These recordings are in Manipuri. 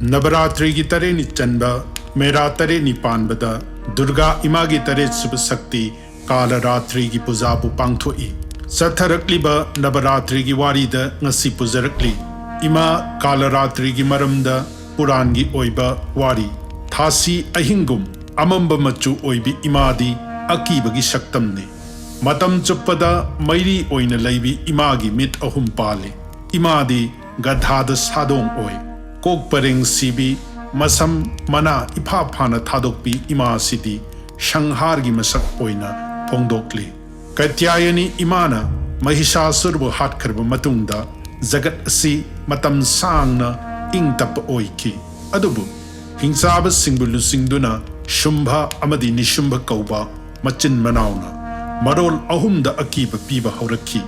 Navaratri की taretni chanba Mera taretni panbada Durga Ima की taret sub sakti Kalaratri की puja bu pangthoi Satharakliba Navaratri की warida ngasi pujarakli Ima Kaalaratri की maramda Puran की oiba wari Thasi ahingum amamba machu oibi imadi akiba की shaktamne Matam chuppada mairi oina laibi imagi mit ahum pale Imadi gadhada sadong oi Kok pareng sibi masam mana ipa phana thadokpi ima sidi Shanghar gi masak oina phongdokli Katyayani imana Mahishasurabu hatkarba matungda Zagat asi matam sangna ingtap oiki Adubu hingsaba singbu lusingduna Shumbha amadi nishumbha kauba machin manauna Marol ahumda akiba piba haurakki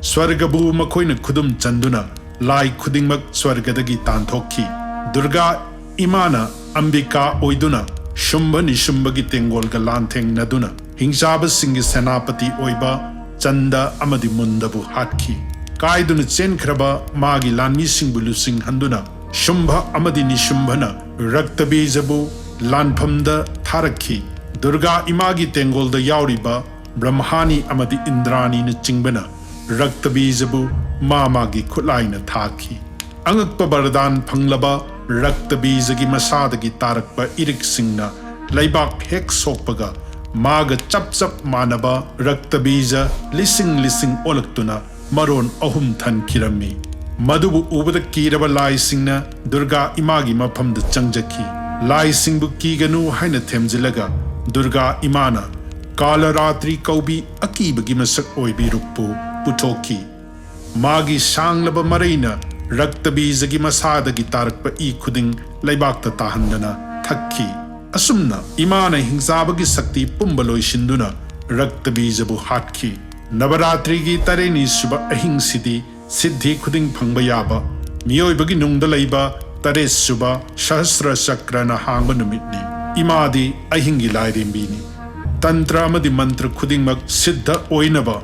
Swargabu makoina khudum chanduna Lai khudingmak swargadagi tanthokki Durga imana ambika oiduna Shumbha nishumbhagi tengolga lantheng naduna Hingsaba singi senapati oiba Chanda amadi mundabu hatki Kaiduna chenkraba magi lanmi singbu lusing handuna Shumbha amadi nishumbhana Raktabijabu lanphamda tharakki Durga imagi tengolda yauriba Brahmani amadi Indrani na chingbana Raktabijabu mamagi khulaina thaki Angakpa baradan phanglaba Raktabijagi masadagi tarakpa irik singna Laibak hek sokpaga Maga chap chap manaba Raktabija lising olaktuna Maron ahum than kirami Madubu ubada kiraba lai singna Durga imagi maphamda changjaki Lai singbu kiganu haina themjilaga Durga imana Kalaratri kaubi akibagi masak oibi rukpu putoki Magi sanglaba maraina Raktabijagi masadagi tarakpa I khuding laibakta tahandana thakki Asumna imana hingsabagi sakti pumbaloi shinduna Raktabijabu hatki Navaratri ki taretni suba ahing sidi siddhi khuding phangba yaba Miyoibagi nungda laiba taret suba sahasra chakrana hangba numitni Imadi ahingi lairembini Tantra amadi mantra khudingmak siddha oinaba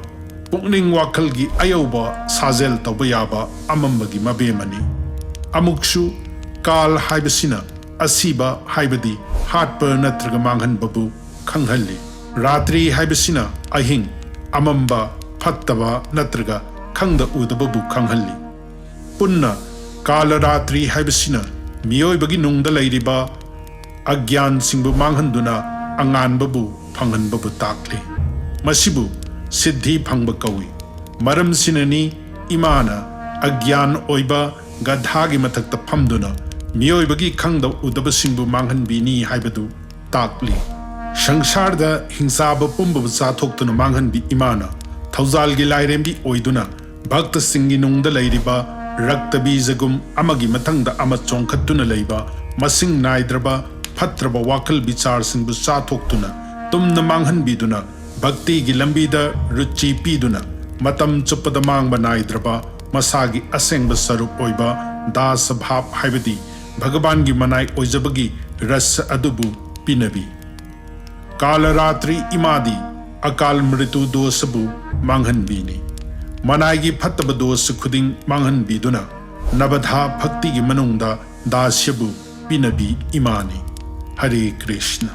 Pukning wakalgi ayauba sazel tauba yaba amambagi mabemani Amukshu kal haibasina asiba haibadi hatpa natraga manghanbabu khanghalli Ratri haibasina ahing amamba phattaba natraga khangda udababu khanghalli Punna Kalaratri haibasina miyoibagi nungda lairiba agyan singbu manghanduna anganbabu phanghanbabu takli Masibu siddhi phangba kawi maram sinani imana agyan oiba gadhagi mathakta phamduna miyoibagi khangda udaba singbu manghanbini haibadu takli Sangsarda hingsaba pumbu chathokhtuna manghanbi imana thaujal gi lairembi oiduna bhakta singi nungda lairiba Raktabijagum amagi mathangda ama chongkhattuna leiba masing naidraba phatraba wakal bichar singbu chathokhtuna tumna manghanbiduna Bhakti gi lambida ruchi piduna matam chupada mangba naidraba masagi asengba sarup oiba das bhap haibadi Bhagavan gi manai oijabagi ras adubu pinabi Kalaratri imadi akal mritu dosabu manghanbini Manai gi phattaba dos khuding manghanbiduna nabadha bhakti gi manungda dasyabu pinabi imani Hare Krishna